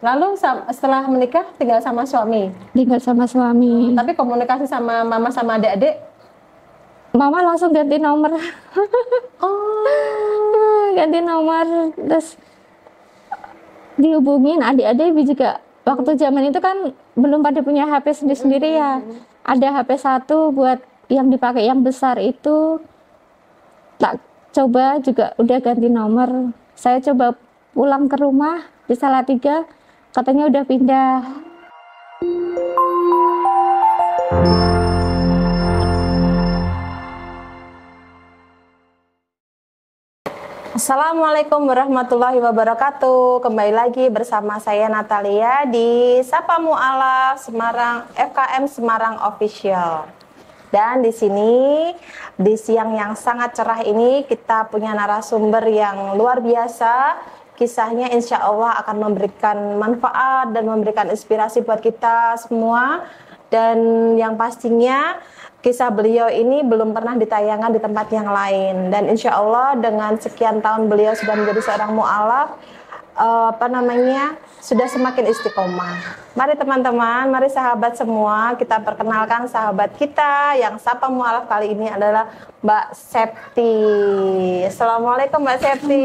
Lalu setelah menikah tinggal sama suami. Tinggal sama suami. Tapi komunikasi sama mama sama adik-adik? Mama langsung ganti nomor. Oh, Ganti nomor, terus dihubungin adik-adik juga. Waktu zaman itu kan belum pada punya HP sendiri-sendiri ya. Ada HP satu buat yang dipakai yang besar itu. Tak coba juga udah ganti nomor. Saya coba pulang ke rumah di Salatiga, katanya udah pindah. Assalamualaikum warahmatullahi wabarakatuh. Kembali lagi bersama saya Natalia di Sapa Mu'alaf Semarang, FKM Semarang Official. Dan di sini di siang yang sangat cerah ini kita punya narasumber yang luar biasa. Kisahnya insya Allah akan memberikan manfaat dan memberikan inspirasi buat kita semua. Dan yang pastinya kisah beliau ini belum pernah ditayangkan di tempat yang lain. Dan insya Allah dengan sekian tahun beliau sudah menjadi seorang mu'alaf, sudah semakin istiqomah. Mari teman-teman, mari sahabat semua, kita perkenalkan sahabat kita yang Sapa Mu'alaf kali ini adalah Mbak Septi. Assalamualaikum Mbak Septi.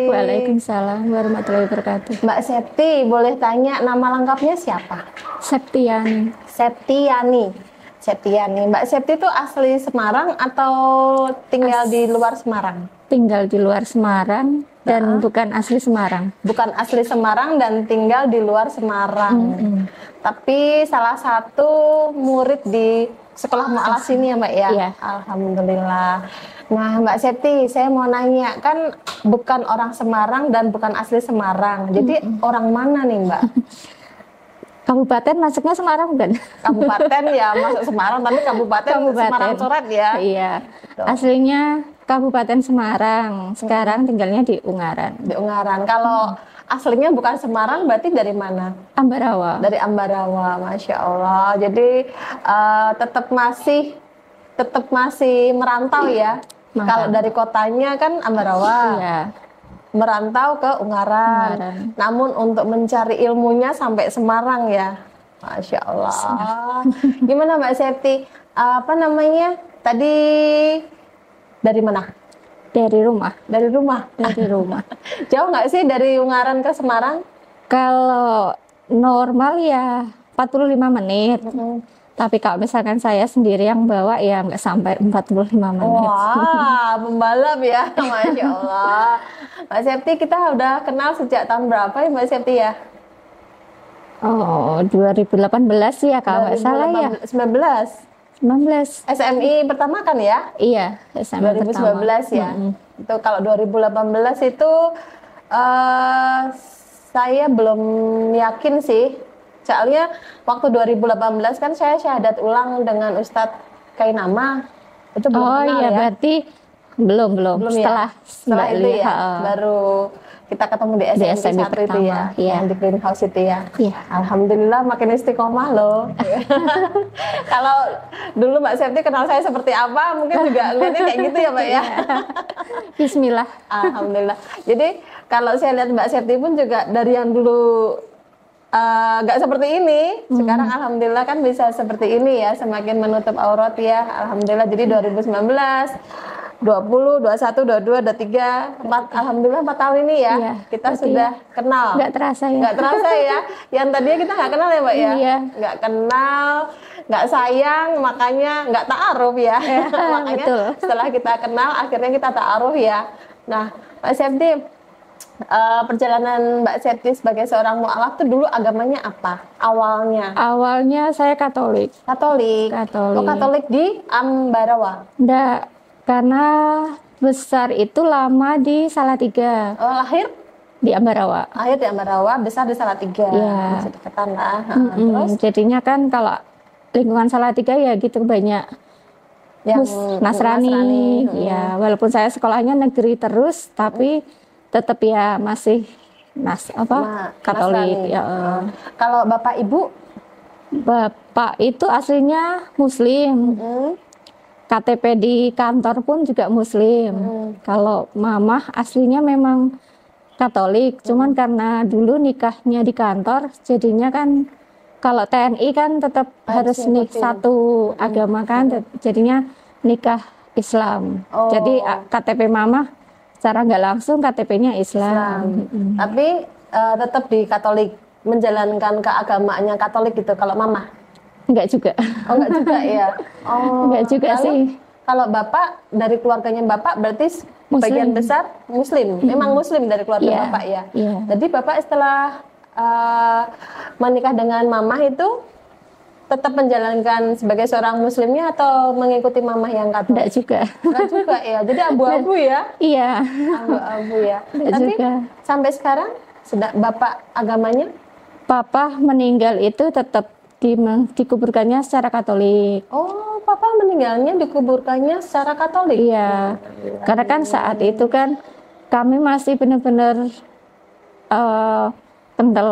Waalaikumsalam warahmatullahi wabarakatuh. Mbak Septi, boleh tanya nama lengkapnya siapa? Septiani. Septiani. Septiani. Mbak Septi itu asli Semarang atau tinggal di luar Semarang? Tinggal di luar Semarang dan bukan asli Semarang. Bukan asli Semarang dan tinggal di luar Semarang. Tapi salah satu murid di sekolah mu'alaf sini ya Mbak ya? Iya. Alhamdulillah. Nah Mbak Septi, saya mau nanya, kan bukan orang Semarang dan bukan asli Semarang. Jadi orang mana nih Mbak? Kabupaten masuknya Semarang bukan? Kabupaten ya masuk Semarang, tapi kabupaten Semarang coret ya? Iya. Aslinya Kabupaten Semarang, sekarang tinggalnya di Ungaran. Di Ungaran. Kalau aslinya bukan Semarang, berarti dari mana? Ambarawa. Dari Ambarawa, Masya Allah. Jadi tetap masih merantau ya. Kalau dari kotanya kan Ambarawa. Iya. Merantau ke Ungaran. Namun untuk mencari ilmunya sampai Semarang ya. Masya Allah. Gimana Mbak Septi? Tadi dari mana? Dari rumah. Dari rumah. Dari rumah. Jauh nggak sih dari Ungaran ke Semarang? Kalau normal ya 45 menit. Tapi kalau misalkan saya sendiri yang bawa ya nggak sampai 45 menit. Wah, pembalap ya. Masya Allah. Mbak Septi, kita udah kenal sejak tahun berapa ya Mbak Septi ya? Oh, 2018 sih ya kalau nggak salah ya. 19. SMI pertama kan ya? Iya, SMA 2019 ya. Itu kalau 2018 itu saya belum yakin sih. Soalnya waktu 2018 kan saya syahadat ulang dengan Ustadz Kainama. Itu belum kenal iya, ya. Berarti belum Setelah itu ya, baru kita ketemu di SMP 1 itu ya, yang di Greenhouse itu ya. Alhamdulillah makin istiqomah loh. Kalau dulu Mbak Septi kenal saya seperti apa, mungkin juga lihatnya kayak gitu ya Mbak ya. Bismillah. Alhamdulillah. Jadi kalau saya lihat Mbak Septi pun juga dari yang dulu nggak seperti ini, sekarang alhamdulillah kan bisa seperti ini ya, semakin menutup aurat ya, alhamdulillah. Jadi 2019, 20, 21, 22, 23, 4, alhamdulillah 4 tahun ini ya, kita sudah kenal. Nggak terasa ya. Nggak terasa ya, yang tadinya kita nggak kenal ya Mbak ya, Iya. nggak kenal, nggak sayang, makanya nggak ta'aruf ya. Makanya betul. Setelah kita kenal, akhirnya kita ta'aruf ya. Nah Mbak Septi, perjalanan Mbak Septi sebagai seorang mu'alaf itu dulu agamanya apa awalnya? Awalnya saya Katolik. Katolik. Oh, Katolik di Ambarawa? Enggak, karena besar itu lama di Salatiga. Oh, lahir? Di Ambarawa. Lahir di Ambarawa, besar di Salatiga. Iya. Masih deketan lah. Terus? Jadinya kan kalau lingkungan Salatiga ya gitu banyak Yang Nasrani. Ya, walaupun saya sekolahnya negeri terus, tapi tetap ya masih Katolik. Ya. Kalau Bapak Ibu? Bapak itu aslinya Muslim. KTP di kantor pun juga Muslim. Kalau Mama aslinya memang Katolik, cuman karena dulu nikahnya di kantor, jadinya kan kalau TNI kan tetap harus nih ngikutin. satu agama kan, jadinya nikah Islam. Oh. Jadi KTP mama secara nggak langsung KTP-nya Islam. Tapi tetap di Katolik, menjalankan keagamaannya Katolik gitu kalau mama. Enggak juga. Oh enggak juga ya. Oh. Enggak juga lalu, sih. Kalau bapak dari keluarganya bapak berarti sebagian besar Muslim. Memang Muslim dari keluarga Iya, bapak ya. iya. Jadi bapak setelah menikah dengan mama itu tetap menjalankan sebagai seorang Muslimnya atau mengikuti mama yang Enggak Katolik? juga. Enggak juga ya. Jadi abu-abu ya. Iya. Abu-abu ya. Enggak Tapi juga. sampai sekarang bapak agamanya? Papa meninggal itu tetap dikuburkannya secara Katolik. Oh, papa meninggalnya dikuburkannya secara Katolik. Iya. Karena kan saat itu kan kami masih benar-benar kental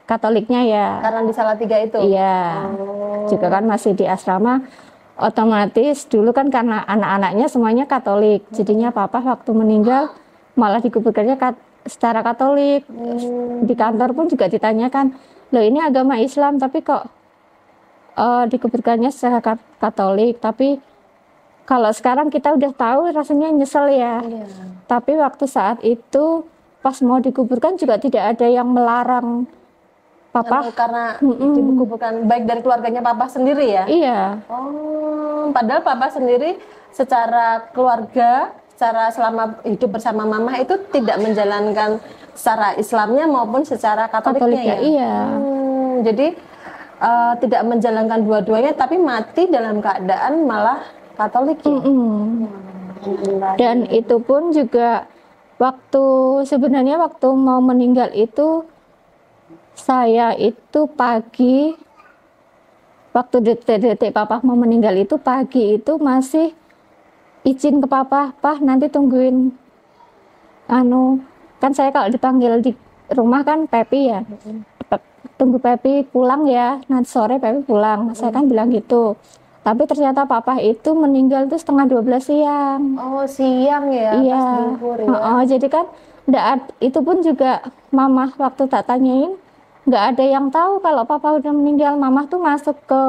Katoliknya ya. Karena di Salatiga itu. Iya. Juga kan masih di asrama, otomatis dulu kan karena anak-anaknya semuanya Katolik, jadinya papa waktu meninggal malah dikuburkannya secara Katolik. Di kantor pun juga ditanyakan, loh ini agama Islam tapi kok dikuburkannya secara Katolik. Tapi kalau sekarang kita udah tahu rasanya nyesel ya. Iya. Tapi waktu saat itu pas mau dikuburkan juga tidak ada yang melarang papa. Karena dikuburkan baik dari keluarganya papa sendiri ya. Iya. Oh, padahal papa sendiri secara keluarga, secara selama hidup bersama mama itu tidak menjalankan secara Islamnya maupun secara Katoliknya ya. Iya. Jadi tidak menjalankan dua-duanya, tapi mati dalam keadaan malah Katolik ya. Dan itu pun juga sebenarnya waktu mau meninggal itu saya itu pagi, waktu detik-detik papa mau meninggal itu pagi itu masih izin ke papa, "Pak, nanti tungguin kan saya kalau dipanggil di rumah kan Pepi ya, tunggu Pepi pulang ya, nanti sore Pepi pulang." Saya kan bilang gitu. Tapi ternyata papa itu meninggal tuh 11:30 siang. Oh, siang ya, Iya. pas libur ya. Jadi kan itu pun juga mama waktu tak tanyain nggak ada yang tahu kalau papa udah meninggal. Mama tuh masuk ke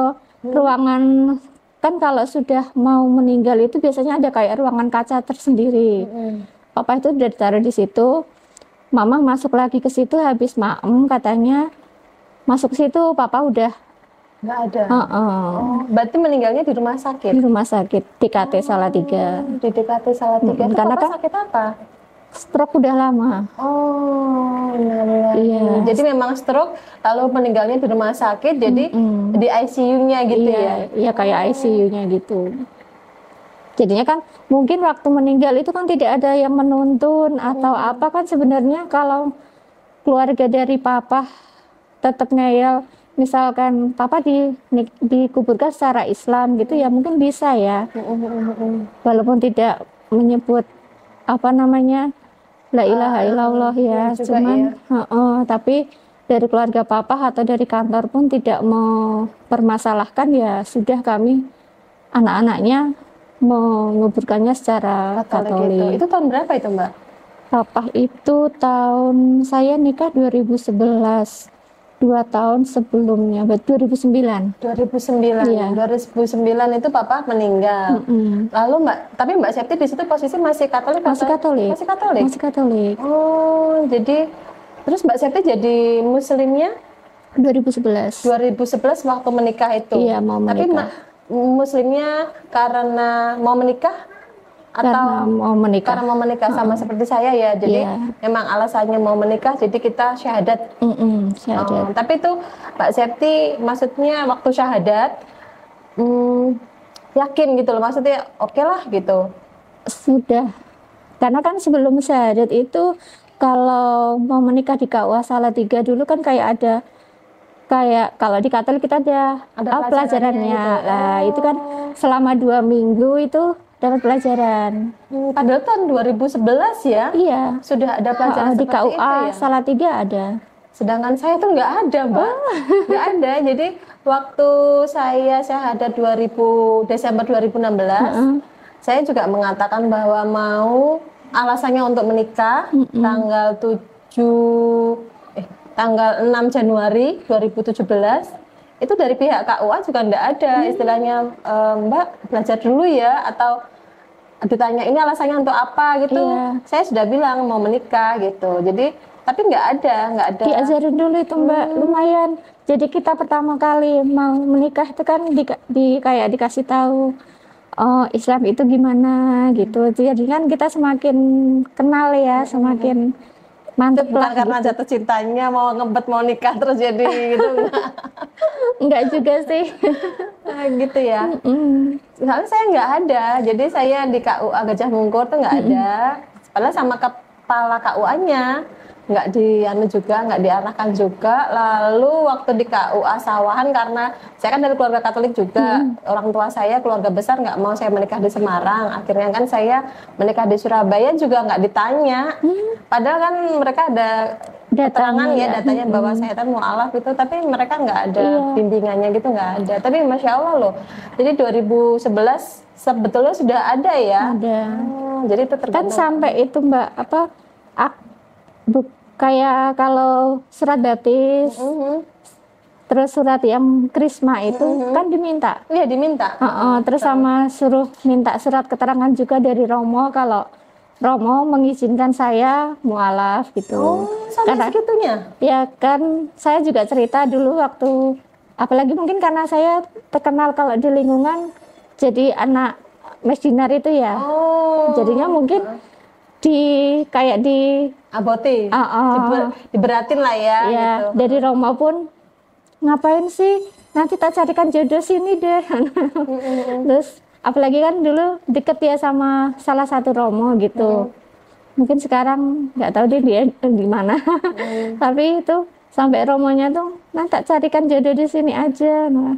ruangan, kan kalau sudah mau meninggal itu biasanya ada kayak ruangan kaca tersendiri. Papa itu udah ditaruh di situ. Mama masuk lagi ke situ habis maem katanya. Masuk ke situ papa udah Nggak ada. Oh, Berarti meninggalnya di rumah sakit. di rumah sakit DKT Salatiga. Di DKT Salatiga. Itu Karena papa kan sakit apa? stroke udah lama. Oh, benar. Iya. Jadi memang stroke, lalu meninggalnya di rumah sakit, jadi di ICU-nya gitu ya? Iya, kayak ICU-nya gitu. Jadinya kan mungkin waktu meninggal itu kan tidak ada yang menuntun atau apa kan sebenarnya kalau keluarga dari papa tetap ngeyel, misalkan papa dikuburkan secara Islam gitu ya mungkin bisa ya. Walaupun tidak menyebut la ilaha illallah ya, juga cuman ya. Tapi dari keluarga papa atau dari kantor pun tidak mau permasalahkan ya sudah kami anak-anaknya menguburkannya secara Katolik. Itu tahun berapa itu Mbak? Papa itu saya nikah 2011, 2 tahun sebelumnya, 2009. 2009. Iya. 2009 itu papa meninggal. Lalu tapi Mbak Septi di situ posisi masih Katolik? Masih Katolik. Masih Katolik. Masih Katolik. Oh, jadi terus Mbak Septi jadi Muslimnya 2011. 2011 waktu menikah itu. Iya, mau menikah. Tapi Muslimnya karena mau menikah atau karena mau menikah sama seperti saya ya. Jadi Iya. memang alasannya mau menikah, jadi kita syahadat. Syahadat. Tapi itu Mbak Septi maksudnya waktu syahadat yakin gitu loh, maksudnya oke lah gitu. Sudah. Karena kan sebelum syahadat itu kalau mau menikah di KUA Salatiga dulu kan kayak kalau di Katolik kita ada pelajarannya gitu. Nah, itu kan selama 2 minggu itu dapat pelajaran. Padahal tahun 2011 ya. Iya. Sudah ada pelajaran Di seperti KUA itu ya. Salatiga ada. Sedangkan saya tuh nggak ada, Mbak. Nggak ada. Jadi waktu saya syahadat Desember 2016, saya juga mengatakan bahwa mau alasannya untuk menikah tanggal 6 Januari 2017 itu dari pihak KUA juga enggak ada istilahnya Mbak belajar dulu ya, atau ditanya ini alasannya untuk apa gitu. Iya. Saya sudah bilang mau menikah gitu. Jadi tapi nggak ada. Diajarin dulu itu Mbak, lumayan. Jadi kita pertama kali mau menikah itu kan kayak dikasih tahu Islam itu gimana gitu. Jadi kan kita semakin kenal ya, semakin mantep Bukan lah karena gitu. jatuh cintanya mau ngebet mau nikah terus jadi gitu. Enggak juga sih. Nah, gitu ya. Mm. Soalnya saya nggak ada, jadi saya di KUA Gajah Mungkur tuh nggak ada. Padahal sama kepala KUA-nya nggak diarahkan juga. Lalu waktu di KUA Sawahan, karena saya kan dari keluarga Katolik juga, orang tua saya keluarga besar nggak mau saya menikah di Semarang. Akhirnya kan saya menikah di Surabaya juga nggak ditanya. Padahal kan mereka ada keterangan ya, datanya bahwa saya kan mualaf itu, tapi mereka nggak ada bimbingannya gitu, nggak ada. Tapi Masya Allah loh, jadi 2011 sebetulnya sudah ada ya. Ada. Jadi itu Kan tergantung. sampai itu Mbak kayak kalau surat baptis, terus surat yang krisma itu kan diminta. Iya diminta. Terus sama suruh minta surat keterangan juga dari Romo kalau Romo mengizinkan saya mualaf gitu. Oh, sampai segitunya? Ya kan saya juga cerita dulu waktu, apalagi mungkin karena saya terkenal kalau di lingkungan jadi anak mesdinar itu ya. Jadinya mungkin kayak di aboti, diberatin lah ya, ya gitu. Dari Romo pun ngapain sih, nanti tak carikan jodoh sini deh. Terus apalagi kan dulu deket ya sama salah satu Romo gitu. Mungkin sekarang nggak tahu deh dia di mana. Tapi itu sampai Romonya tuh, nah tak carikan jodoh di sini aja. Nah,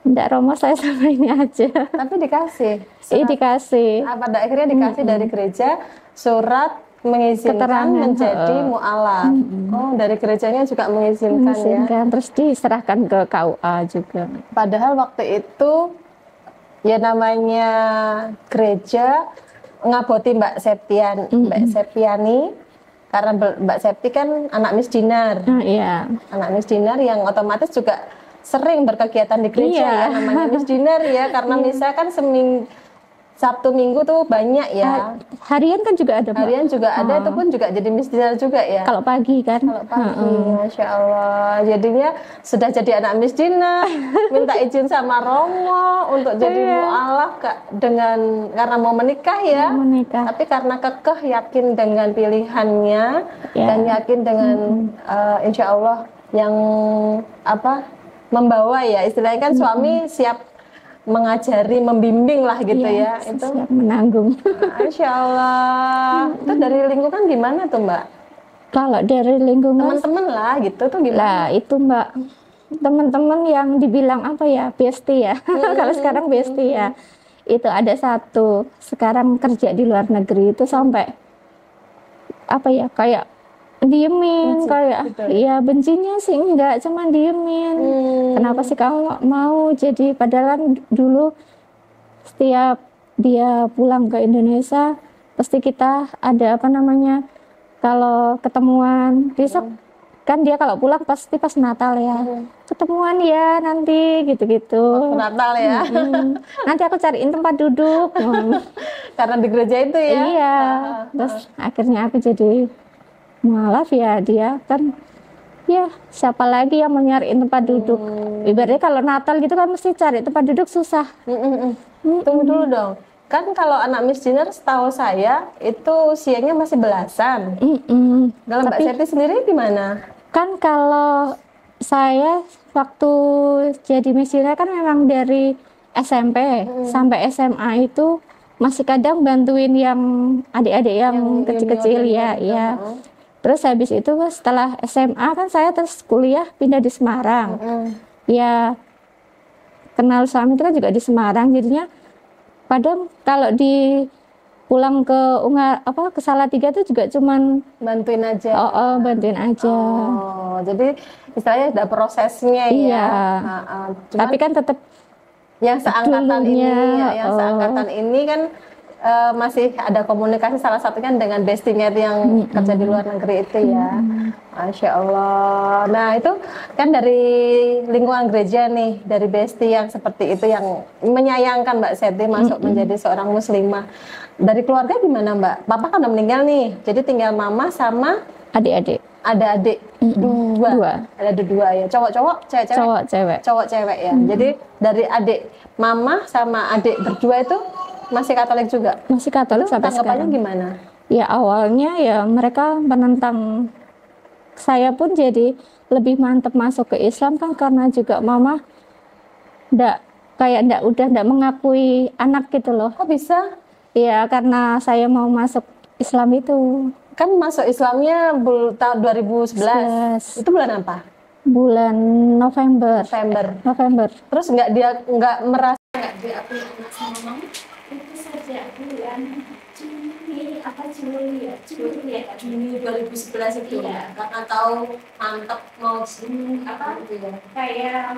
enggak, Romo saya sama ini aja. Tapi dikasih. Dikasih. Pada akhirnya dikasih dari gereja surat mengizinkan Keterangan, menjadi mualaf. Oh, dari gerejanya juga mengizinkan ya. Terus diserahkan ke KUA juga. Padahal waktu itu ya namanya gereja ngaboti Mbak Septiani, karena Mbak Septi kan anak misdinar. Iya. Anak misdinar yang otomatis juga sering berkegiatan di gereja ya, namanya misdinar ya, karena misalkan Sabtu Minggu tuh banyak ya. Harian kan juga ada, Mbak. Harian juga ada, itu pun juga jadi misdinar juga ya. Kalau pagi kan. Kalau pagi, Masya Allah. Jadinya sudah jadi anak misdinar, minta izin sama Romo untuk jadi mualaf karena mau menikah ya. Mau menikah. Tapi karena kekeh yakin dengan pilihannya dan yakin dengan insya Allah yang membawa ya, istilahnya kan suami siap mengajari, membimbing lah gitu ya, itu siap menanggung. Masya Allah. Itu dari lingkungan gimana tuh Mbak? Kalau dari lingkungan Teman-teman lah gitu tuh gimana? lah itu Mbak, teman-teman yang dibilang apa ya, bestie ya. Kalau sekarang bestie ya, itu ada satu sekarang kerja di luar negeri itu sampai apa ya, kayak diemin, kayak gitu. ya bencinya sih enggak, cuman diemin. Kenapa sih kamu nggak mau jadi, padahal kan dulu setiap dia pulang ke Indonesia pasti kita ada kalau ketemuan besok kan, dia kalau pulang pasti pas Natal ya, ketemuan ya nanti gitu-gitu. Natal ya. Nanti aku cariin tempat duduk. Karena di gereja itu ya. Iya. Terus akhirnya aku jadi mualaf ya, dia kan ya siapa lagi yang mau nyariin tempat duduk. Ibaratnya kalau Natal gitu kan mesti cari tempat duduk susah. Tunggu dulu dong. Kan kalau anak misdinar setahu saya itu usianya masih belasan. Kalau Mbak Septi sendiri gimana? Kan kalau saya waktu jadi misdinar kan memang dari SMP sampai SMA itu masih kadang bantuin yang adik-adik yang kecil-kecil ya. Terus habis itu setelah SMA kan saya terus kuliah pindah di Semarang. Ya kenal suami itu kan juga di Semarang, jadinya kadang kalau pulang ke ke Salatiga itu juga cuman bantuin aja. Bantuin aja. Jadi istilahnya ada prosesnya ya. Tapi kan tetap yang seangkatan ini kan masih ada komunikasi salah satunya dengan bestinya itu yang kerja di luar negeri itu ya. Masya Allah. Nah itu kan dari lingkungan gereja nih, dari besti yang seperti itu yang menyayangkan Mbak Seti masuk menjadi seorang muslimah. Dari keluarga gimana Mbak? Papa kan udah meninggal nih, jadi tinggal mama sama Adik-adik. ada adik dua. Ada dua ya, cowok-cowok, cewek-cewek. Cowok-cewek. Cowok-cewek ya. Jadi dari adik mama sama adik berdua itu masih Katolik juga. Masih Katolik Itu sampai tanggapannya sekarang. gimana? Ya awalnya ya mereka menentang, saya pun jadi lebih mantep masuk ke Islam kan karena juga mama udah ndak mengakui anak gitu loh. Kok bisa? Ya karena saya mau masuk Islam itu. Kan masuk Islamnya tahun 2011. 11 Itu bulan apa? bulan November. November. November. Terus nggak merasa Diakui anak sama mama itu sejak bulan Juni apa Juli ya Juni 2011 itu. Iya. Karena tahu mantap mau apa gitu ya. kayak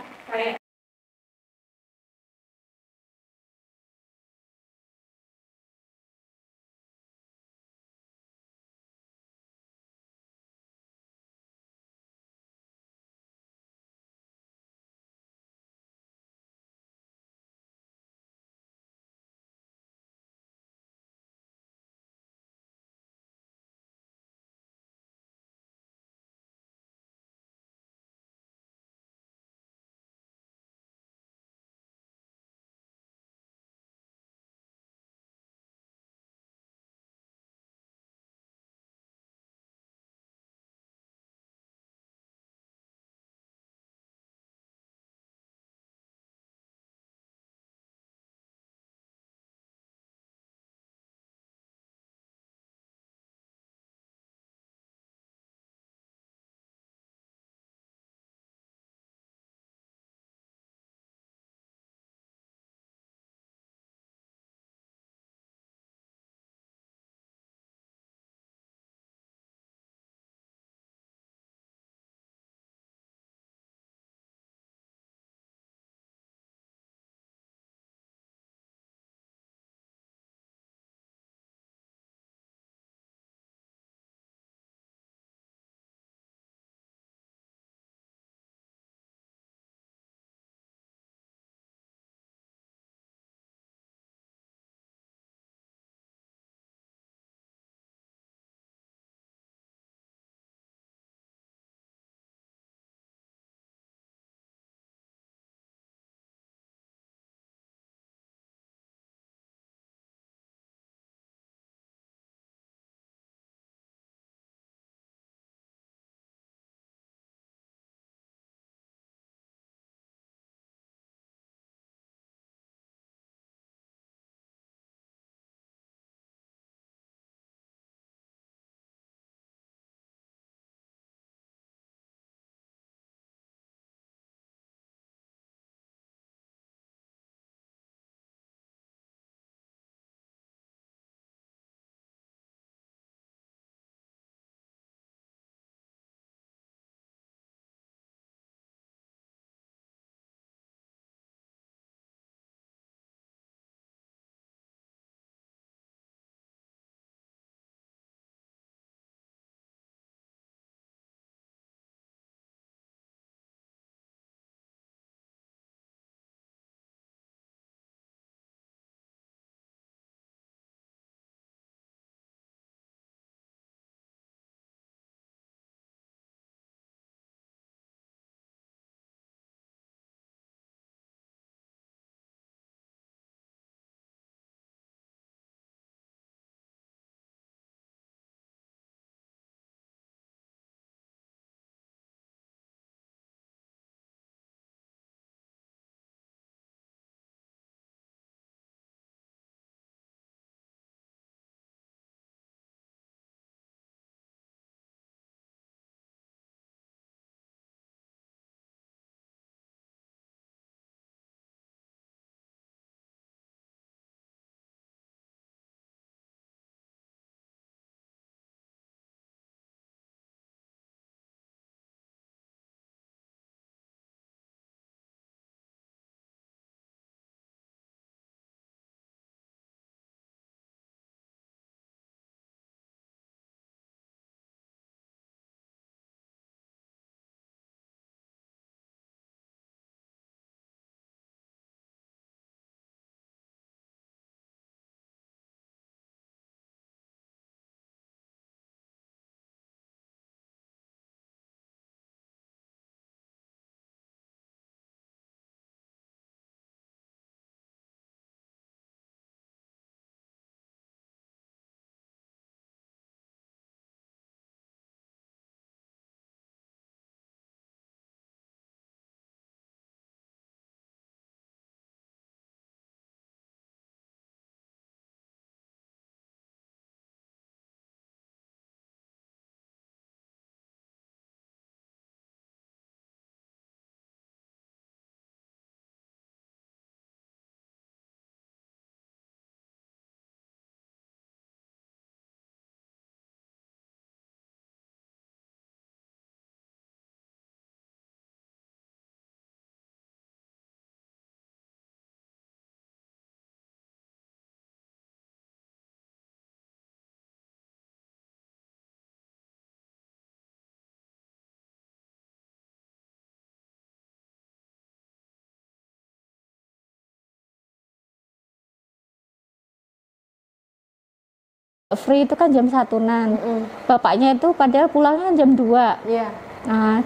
free itu kan jam 1-an. Bapaknya itu padahal pulangnya jam 2. Iya. Nah,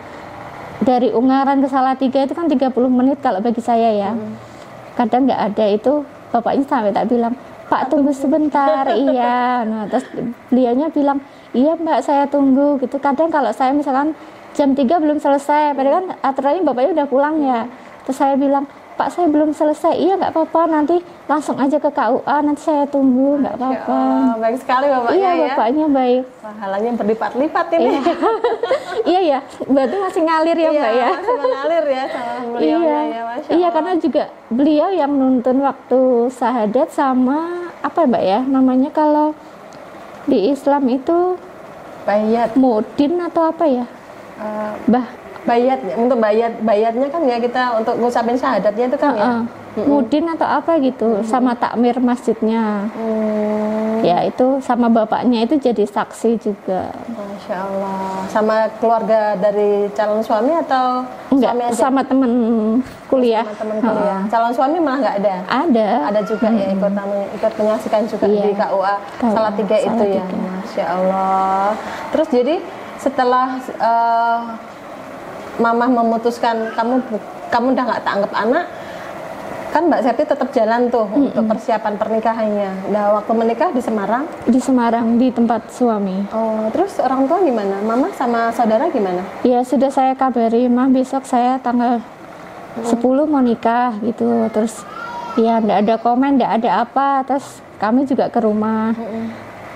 dari Ungaran ke Salatiga itu kan 30 menit kalau bagi saya ya. Kadang nggak ada itu, bapaknya sampai tak bilang, Pak tunggu sebentar. Iya. Nah, terus beliaunya bilang, iya Mbak saya tunggu gitu. Kadang kalau saya misalkan jam 3 belum selesai, padahal kan aturannya bapaknya udah pulang ya. Terus saya bilang, Pak saya belum selesai. Iya nggak apa-apa, nanti langsung aja ke KUA, nanti saya tunggu, nggak apa-apa. Baik sekali bapaknya Iya ya. bapaknya baik. Pahalanya berlipat-lipat ini. Iya. Iya ya, berarti masih ngalir ya Mbak ya. Masih mengalir ya sama beliau Iya, ya, Masya iya Allah. karena juga beliau yang nuntun waktu syahadat sama apa Mbak ya namanya kalau di Islam itu Bayat. mudin atau apa ya? Eh, Bah, bayat untuk bayatnya kan ya, kita untuk ngucapin syahadatnya itu kan ya. mudin atau apa gitu, sama takmir masjidnya. Ya itu sama bapaknya itu jadi saksi juga. Masya Allah. Sama keluarga dari calon suami atau Enggak, suami aja? sama temen kuliah. Sama teman kuliah. Calon suami malah nggak ada. Ada. Ada juga ya ikut menyaksikan juga Iya. di KUA Salatiga itu ya. Salatiga. Masya Allah. Terus jadi setelah Mamah memutuskan kamu udah nggak tak anggap anak, kan Mbak Septi tetap jalan tuh untuk persiapan pernikahannya. Nah waktu menikah di Semarang. Di Semarang di tempat suami. Oh, terus orang tua gimana? Mama sama saudara gimana? Ya sudah saya kabari, Mah besok saya tanggal 10 mau nikah gitu. Terus ya enggak ada komen, enggak ada apa. Terus kami juga ke rumah.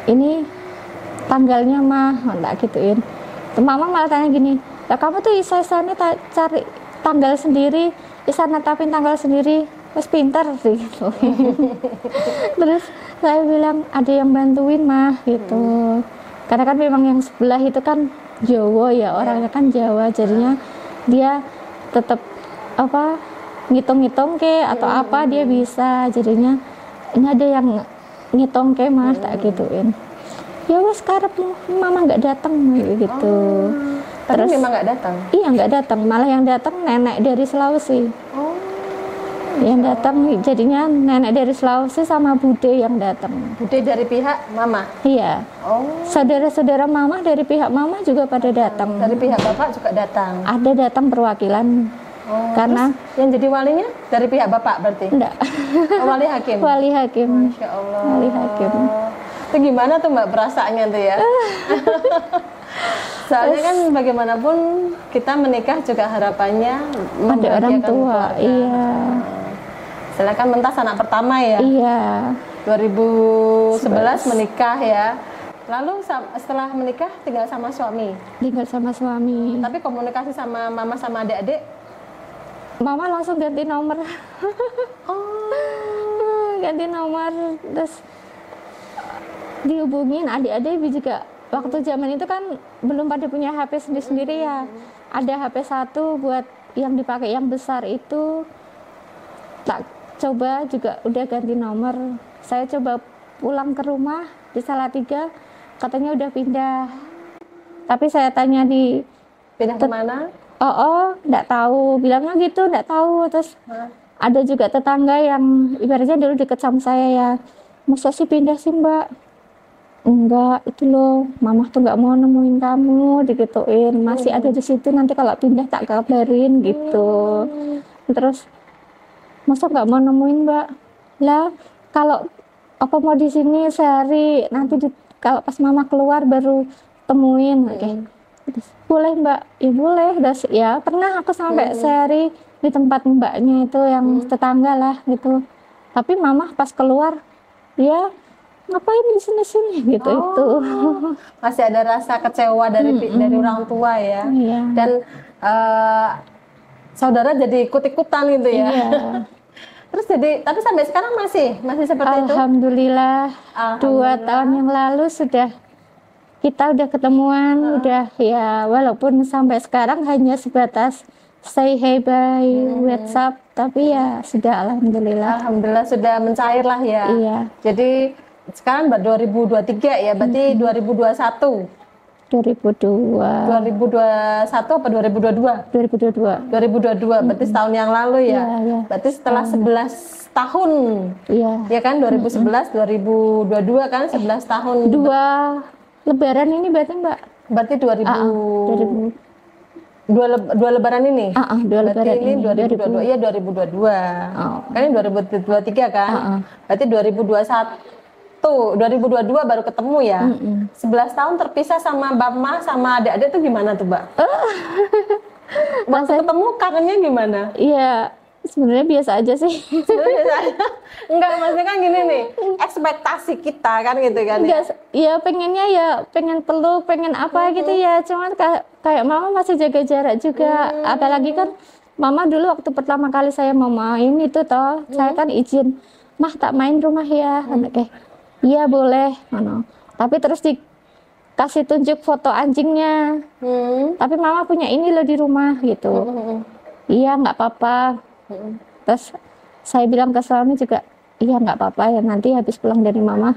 Ini tanggalnya Mah, tak gituin. Tuh, Mama malah tanya gini, "Ya kamu tuh isa-isanya cari tanggal sendiri, isa netapin tanggal sendiri, wes pinter sih." Gitu. Terus saya bilang ada yang bantuin Mah gitu. Karena kan memang yang sebelah itu kan Jawa ya, orangnya kan Jawa, jadinya dia tetap apa ngitung-ngitung ke atau apa dia bisa, jadinya ini ada yang ngitung ke Mas tak gituin. Ya wes karepmu, Mama nggak datang gitu. Tapi memang nggak datang. Iya nggak datang, malah yang datang nenek dari Sulawesi. Yang datang jadinya nenek dari Sulawesi sama bude yang datang. Bude dari pihak Mama. Iya. Oh. Saudara-saudara Mama dari pihak Mama juga pada datang. Dari pihak Bapak juga datang. Ada datang perwakilan. Oh, Karena terus yang jadi walinya dari pihak Bapak berarti? enggak. Oh, wali hakim. Wali hakim. Masya Allah. Wali hakim. Itu gimana tuh Mbak perasaannya tuh ya? Soalnya kan bagaimanapun kita menikah juga harapannya Ada orang membahagiakan tua. keluarga. Iya. Silakan mentas anak pertama ya. Iya. 2011 menikah ya. Lalu setelah menikah tinggal sama suami. Tinggal sama suami. Tapi komunikasi sama mama sama adik-adik? Mama langsung ganti nomor. Ganti nomor terus dihubungin adik-adik juga. Waktu zaman itu kan belum pada punya HP sendiri-sendiri ya. Ada HP 1 buat yang dipakai yang besar itu. Tak coba juga udah ganti nomor. Saya coba pulang ke rumah di Salatiga, katanya udah pindah. Tapi saya tanya di Pindah kemana? enggak tahu, bilangnya gitu, enggak tahu. Terus ada juga tetangga yang ibaratnya dulu deket sama saya ya, masa sih pindah sih Mbak? Enggak, itu loh, Mama tuh nggak mau nemuin kamu, digituin. Masih ada di situ, nanti kalau pindah tak kabarin gitu. Terus masa nggak mau nemuin Mbak? Lah kalau apa mau di sini sehari, nanti kalau pas Mama keluar baru temuin. Oke. Terus, boleh Mbak? Ya boleh. Ya pernah aku sampai sehari di tempat mbaknya itu yang tetangga lah gitu. Tapi Mama pas keluar, ya ngapain di sini gitu itu. Masih ada rasa kecewa dari orang tua ya. Iya. Dan saudara jadi ikut-ikutan gitu ya. Iya. Terus tapi sampai sekarang masih seperti itu. Alhamdulillah, 2 tahun yang lalu kita udah ketemuan, udah ya walaupun sampai sekarang hanya sebatas say hey by WhatsApp, tapi ya sudah alhamdulillah. Alhamdulillah sudah mencair lah ya. Iya. Jadi sekarang 2023 ya, berarti 2021. 2002. 2021 apa 2022? 2022. 2022, berarti setahun yang lalu ya. Iya. Berarti setelah 11 tahun. Iya. Ya kan 2011, 2022 kan 11 tahun. 2 lebaran ini berarti Mbak? Berarti 2000. dua lebaran ini? 2 Berarti lebaran ini 2022, iya 2022. Kan ini 2023 kan? Berarti 2022 baru ketemu ya. 11 tahun terpisah sama Mama sama adik-adik tuh gimana tuh, Mbak? Waktu ketemu kangennya gimana? Iya, sebenarnya biasa aja sih. Sebenarnya biasa aja. Enggak, maksudnya kan gini nih, ekspektasi kita kan gitu kan ya. Enggak, ya pengennya ya pengen peluk, pengen apa gitu ya. Cuman kayak Mama masih jaga jarak juga. Apalagi kan Mama dulu waktu pertama kali saya mau main itu toh, saya kan izin, "Mah, tak main rumah ya." Kayak, "Iya boleh." Tapi terus dikasih tunjuk foto anjingnya. Tapi Mama punya ini loh di rumah gitu. Iya nggak apa-apa. Terus saya bilang ke suami juga, iya nggak apa-apa ya, nanti habis pulang dari Mama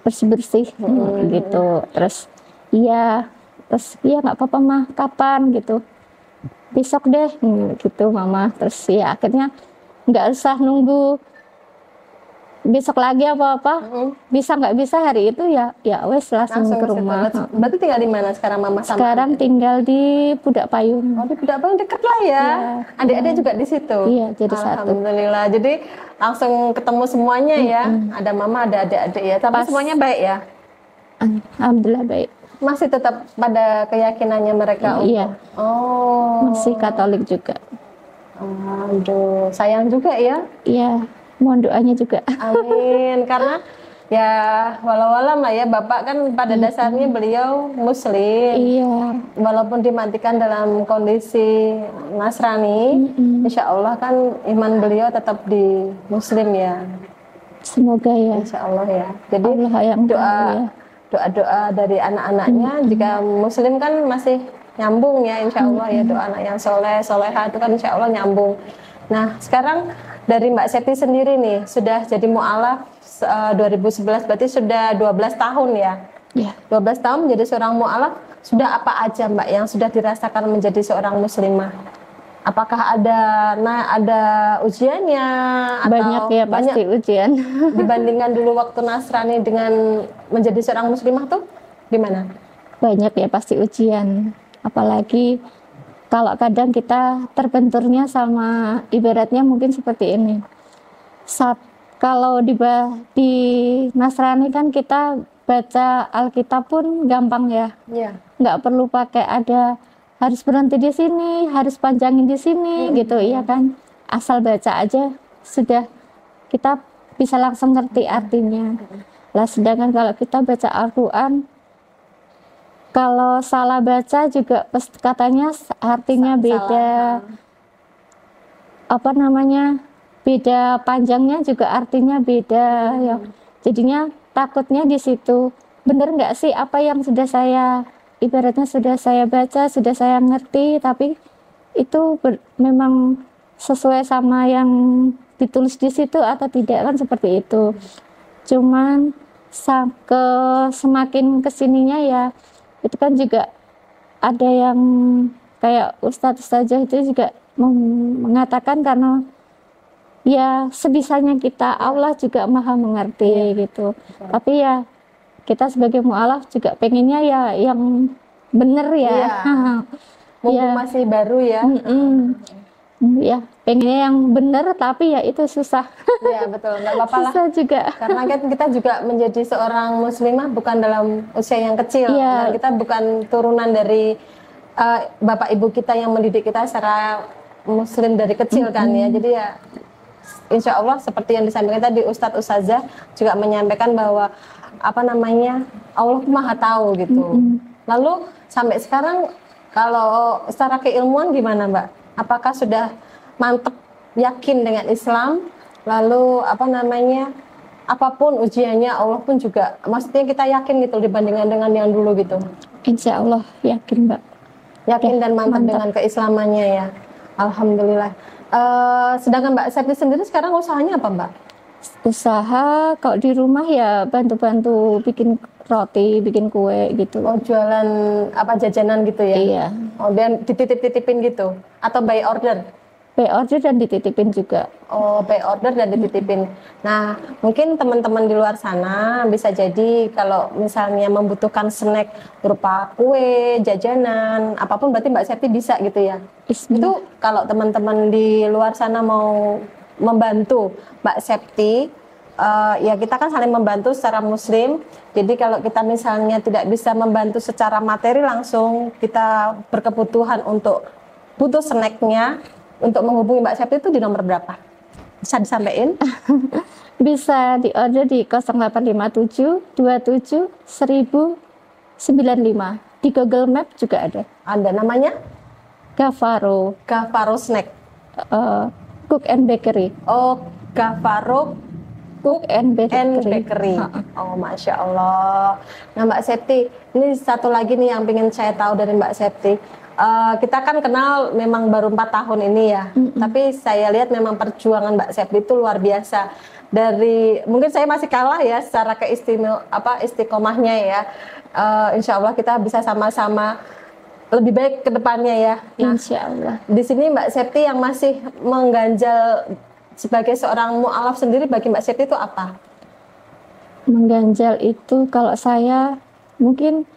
bersih-bersih gitu. Terus iya nggak apa-apa Mah, kapan gitu, besok deh gitu Mama. Terus ya akhirnya nggak usah nunggu besok lagi apa-apa, bisa nggak bisa hari itu ya wes langsung ke rumah. Berarti tinggal di mana sekarang Mama sama? Sekarang tinggal di Pudak Payung. Oh, di Pudak Payung deket lah ya. Adik-adik juga di situ. Iya, jadi satu. Alhamdulillah. Jadi langsung ketemu semuanya ya. Ada Mama, ada adik-adik ya. Tapi semuanya baik ya. Alhamdulillah baik. Masih tetap pada keyakinannya mereka. Iya. Oh. Masih Katolik juga. Aduh, sayang juga ya. Iya. Mohon doanya juga. Amin. Karena ya walau-walam lah ya, Bapak kan pada dasarnya beliau Muslim. Iya. Walaupun dimatikan dalam kondisi Nasrani, insya Allah kan iman beliau tetap di Muslim ya. Semoga ya. Insya Allah ya. Jadi Allah yang doa-doa dari anak-anaknya jika Muslim kan masih nyambung ya, insya Allah ya, doa anak yang soleh, soleha itu kan insya Allah nyambung. Nah sekarang dari Mbak Septi sendiri nih sudah jadi mu'alaf 2011, berarti sudah 12 tahun ya. Iya. 12 tahun menjadi seorang mu'alaf, sudah apa aja Mbak yang sudah dirasakan menjadi seorang muslimah? Apakah ada ujiannya? Banyak ya, pasti ujian. Dibandingkan dulu waktu Nasrani dengan menjadi seorang muslimah tuh gimana? Banyak ya pasti ujian. Apalagi kalau kadang kita terbenturnya sama ibaratnya mungkin seperti ini. Kalau di Nasrani kan kita baca Alkitab pun gampang ya. Iya. Nggak perlu pakai ada harus berhenti di sini, harus panjangin di sini gitu, iya kan. Asal baca aja sudah kita bisa langsung ngerti artinya. Lah sedangkan kalau kita baca Al-Qur'an, kalau salah baca juga katanya artinya beda. Beda panjangnya juga artinya beda ya. Jadinya takutnya di situ. Bener nggak sih apa yang sudah saya ibaratnya sudah saya baca, sudah saya ngerti, tapi itu memang sesuai sama yang ditulis di situ atau tidak, kan seperti itu. Cuman semakin kesininya ya itu kan juga ada yang kayak ustadz saja itu juga mengatakan karena ya sebisanya kita, Allah juga maha mengerti gitu. Tapi ya kita sebagai mu'alaf juga pengennya ya yang bener ya. Mumpung masih baru ya. Ya pengennya yang bener, tapi ya itu susah. Iya betul, nggak apa-apa lah. Susah juga. Karena kan kita juga menjadi seorang muslimah bukan dalam usia yang kecil. Iya. Nah, kita bukan turunan dari bapak ibu kita yang mendidik kita secara muslim dari kecil kan ya. Jadi ya insya Allah seperti yang disampaikan tadi Ustadz Ustazah juga menyampaikan bahwa Allah maha tahu gitu. Lalu sampai sekarang kalau secara keilmuan gimana Mbak? Apakah sudah mantep yakin dengan Islam? Lalu apapun ujiannya Allah pun juga maksudnya kita yakin gitu dibandingkan dengan yang dulu gitu. Insya Allah yakin Mbak. Yakin dan mantap dengan keislamannya ya. Alhamdulillah. Sedangkan Mbak Septi sendiri sekarang usahanya apa Mbak? Usaha kalau di rumah ya bantu-bantu bikin roti, bikin kue gitu. Oh, jualan apa jajanan gitu ya? Iya, Oh, dan dititip-titipin gitu? Atau by order? by order dan dititipin juga. Oh, by order dan dititipin. Nah, mungkin teman-teman di luar sana bisa jadi kalau misalnya membutuhkan snack berupa kue, jajanan, apapun berarti Mbak Septi bisa gitu ya? Bismillah. Itu kalau teman-teman di luar sana mau membantu Mbak Septi, ya kita kan saling membantu secara muslim. Jadi kalau kita misalnya tidak bisa membantu secara materi langsung, kita berkebutuhan untuk butuh snacknya, untuk menghubungi Mbak Septi itu di nomor berapa? Bisa disampaikan? Bisa di order di 0857 27 1095. Di Google Map juga ada. Ada namanya Gavaro Gavaro Snack. Cook and Bakery. Oh, Gavaro Cook and and Bakery. Bakery. Oh, Masya Allah. Nah, Mbak Septi, ini satu lagi nih yang ingin saya tahu dari Mbak Septi. Kita kan kenal memang baru 4 tahun ini ya, tapi saya lihat memang perjuangan Mbak Septi itu luar biasa. Dari mungkin saya masih kalah ya secara istiqomahnya ya. Insya Allah kita bisa sama-sama lebih baik ke depannya ya. Nah, Insya Allah. di sini Mbak Septi yang masih mengganjal sebagai seorang mu'alaf sendiri, bagi Mbak Septi itu apa? Mengganjal itu kalau saya mungkin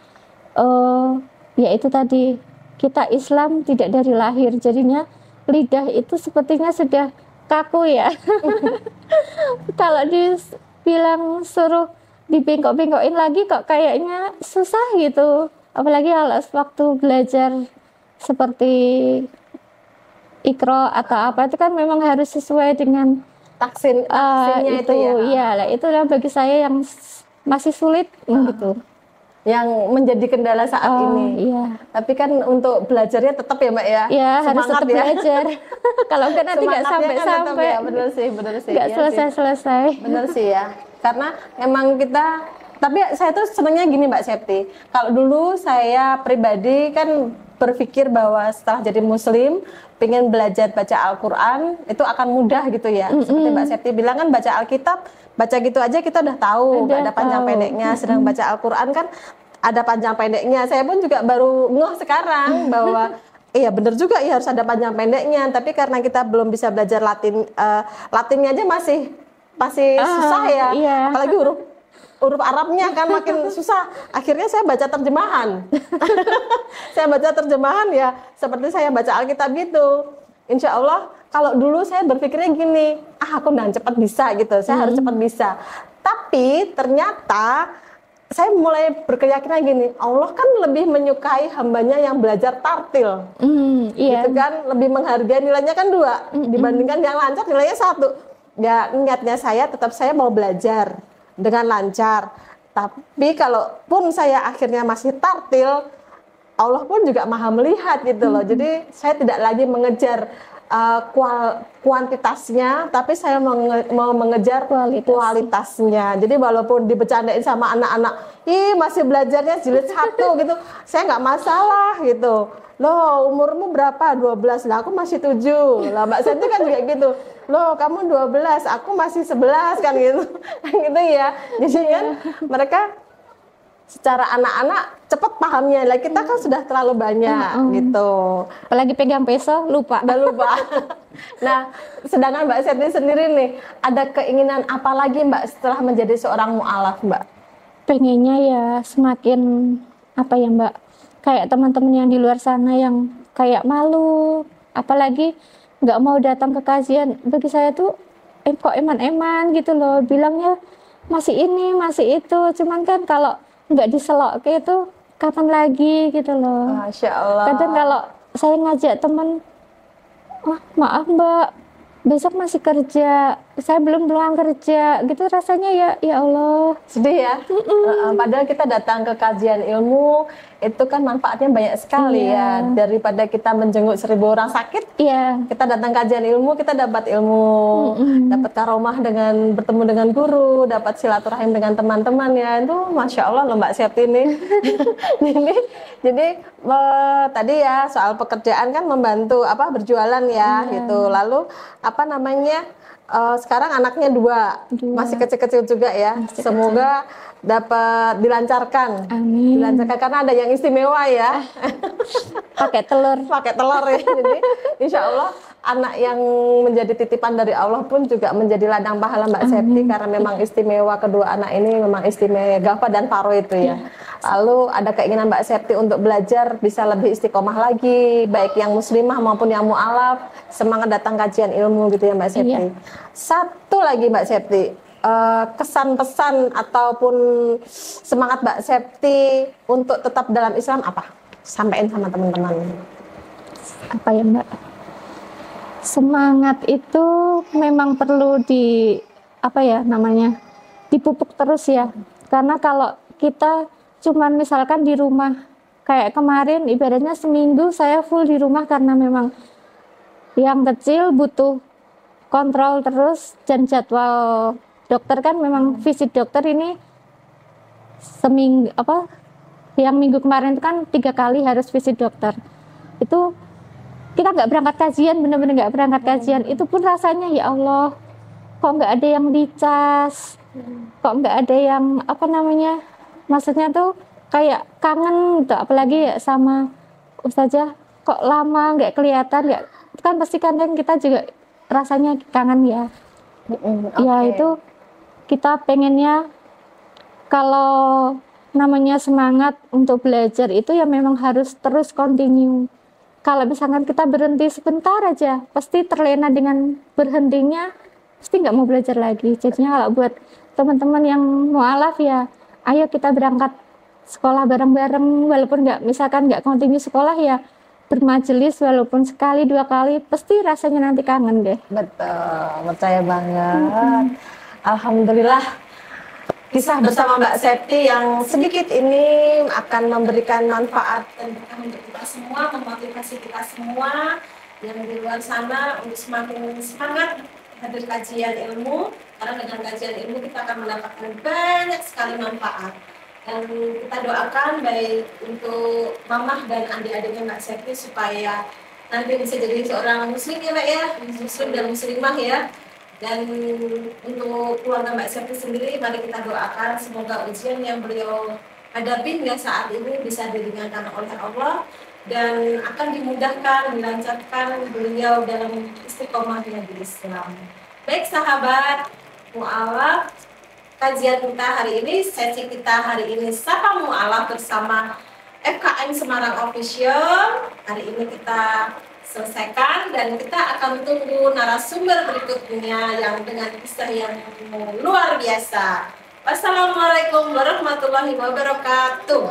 ya itu tadi, kita Islam tidak dari lahir, jadinya lidah itu sepertinya sudah kaku ya. Kalau dibilang suruh dibengkok-bengkokin lagi kok kayaknya susah gitu. Apalagi kalau waktu belajar seperti Iqra atau apa itu kan memang harus sesuai dengan Taksinnya itu ya. ya. Lah itu yang bagi saya yang masih sulit gitu. Yang menjadi kendala saat ini. Iya. Tapi kan untuk belajarnya tetap ya Mbak ya. Ya harus Semangat tetap ya. belajar. Kalau enggak nanti nggak Semangatnya kan tetap sampai-sampai. ya, bener sih. Nggak Iya sih. selesai-selesai. Bener sih ya. Karena memang kita, tapi saya tuh senangnya gini Mbak Septi. Kalau dulu saya pribadi kan berpikir bahwa setelah jadi muslim, pengen belajar baca Al-Quran, itu akan mudah gitu ya. Seperti Mbak Septi bilang kan baca Alkitab, baca gitu aja kita udah tahu, nggak ada panjang pendeknya. Sedang baca Al-Quran kan ada panjang pendeknya. Saya pun juga baru ngeh sekarang bahwa iya bener juga ya harus ada panjang pendeknya. Tapi karena kita belum bisa belajar Latinnya aja masih susah ya. Iya. Apalagi huruf Arabnya kan makin susah. Akhirnya saya baca terjemahan. Saya baca terjemahan ya seperti saya baca Alkitab gitu. Insya Allah kalau dulu saya berpikirnya gini, aku udah cepat bisa gitu. Saya harus cepat bisa. Tapi ternyata saya mulai berkeyakinan gini, Allah kan lebih menyukai hambanya yang belajar tartil. Iya. Gitu kan, lebih menghargai, nilainya kan 2 dibandingkan yang lancar nilainya 1. Ya niatnya saya tetap saya mau belajar dengan lancar. Tapi kalaupun saya akhirnya masih tartil, Allah pun juga maha melihat gitu loh. Jadi saya tidak lagi mengejar kuantitasnya, tapi saya mau mengejar kualitasnya. Jadi walaupun dibecandain sama anak-anak, ih masih belajarnya jilid 1 gitu, saya nggak masalah gitu. Loh umurmu berapa? 12 lah, aku masih 7 lah. Mbak Septi kan juga gitu. Loh kamu 12, aku masih 11 kan gitu. Gitu ya. Jadi kan mereka secara anak-anak cepat pahamnya, lah kita kan sudah terlalu banyak gitu. Apalagi pegang peso lupa. Udah lupa. Nah, sedangkan Mbak Septi sendiri nih, ada keinginan apa lagi Mbak setelah menjadi seorang mu'alaf Mbak? Pengennya ya semakin apa ya Mbak, kayak teman-teman yang di luar sana yang kayak malu, apalagi nggak mau datang ke kajian. Bagi saya tuh kok eman-eman gitu loh, bilangnya masih ini masih itu, cuman kan kalau nggak diselok ke itu kapan lagi gitu loh. Masya Allah. Kadang kalau saya ngajak teman, maaf Mbak, besok masih kerja, saya belum pulang kerja, gitu rasanya ya Allah. Sedih ya. Padahal kita datang ke kajian ilmu itu kan manfaatnya banyak sekali ya. Daripada kita menjenguk 1000 orang sakit, Iya. Kita datang kajian ilmu, kita dapat ilmu, dapat karomah dengan bertemu dengan guru, dapat silaturahim dengan teman-teman ya. Itu Masya Allah loh Mbak Septi ini. jadi tadi ya soal pekerjaan kan membantu apa berjualan ya gitu. Lalu apa namanya sekarang anaknya dua, masih kecil-kecil juga ya. Semoga dapat dilancarkan. Amin. Dilancarkan karena ada yang istimewa ya. Pakai telur. Pakai telur ya. Jadi insya Allah anak yang menjadi titipan dari Allah pun juga menjadi ladang pahala Mbak Septi karena memang istimewa, kedua anak ini memang istimewa Gafa dan Faro itu ya. Lalu ada keinginan Mbak Septi untuk belajar bisa lebih istiqomah lagi, baik yang muslimah maupun yang mu'alaf, semangat datang kajian ilmu gitu ya Mbak Septi. Satu lagi Mbak Septi, kesan pesan ataupun semangat Mbak Septi untuk tetap dalam Islam apa? Sampaikan sama teman-teman. Apa ya Mbak? Semangat itu memang perlu apa ya namanya, dipupuk terus ya. Karena kalau kita cuman misalkan di rumah, kayak kemarin ibaratnya seminggu saya full di rumah karena memang yang kecil butuh kontrol terus, dan jadwal dokter kan memang visit dokter ini seminggu apa, yang minggu kemarin itu kan 3 kali harus visit dokter. Itu kita nggak berangkat kajian, bener-bener nggak berangkat kajian, itu pun rasanya ya Allah, kok nggak ada yang dicas, kok nggak ada yang apa namanya, maksudnya tuh kayak kangen gitu, apalagi ya sama Ustazah, kok lama nggak kelihatan, nggak, kan pasti kadang kita juga rasanya kangen ya. Ya itu kita pengennya kalau namanya semangat untuk belajar itu ya memang harus terus continue. Kalau misalkan kita berhenti sebentar aja, pasti terlena dengan berhentinya, pasti nggak mau belajar lagi. Jadinya kalau buat teman-teman yang mu'alaf ya, ayo kita berangkat sekolah bareng-bareng, walaupun misalkan nggak continue sekolah ya, bermajelis walaupun sekali 2 kali, pasti rasanya nanti kangen deh. Betul, percaya banget. Alhamdulillah. Kisah bersama Mbak Septi yang sedikit ini akan memberikan manfaat dan berkah untuk kita semua, memotivasi kita semua yang di luar sana untuk semakin semangat hadir kajian ilmu, karena dengan kajian ilmu kita akan mendapatkan banyak sekali manfaat. Dan kita doakan baik untuk mamah dan adik-adiknya Mbak Septi supaya nanti bisa jadi seorang muslim ya Mbak ya, muslim dan muslimah ya. Dan untuk keluarga Mbak Septi sendiri, mari kita doakan semoga ujian yang beliau hadapi hingga saat ini bisa diringankan oleh Allah dan akan dimudahkan, dilancarkan beliau dalam istiqomahnya di Islam. Baik sahabat mu'alaf, kajian kita hari ini, sesi kita hari ini Sapa Mu'alaf bersama FKM Semarang Official. Hari ini kita selesaikan dan kita akan tunggu narasumber berikutnya yang dengan kisah yang luar biasa. Wassalamualaikum warahmatullahi wabarakatuh.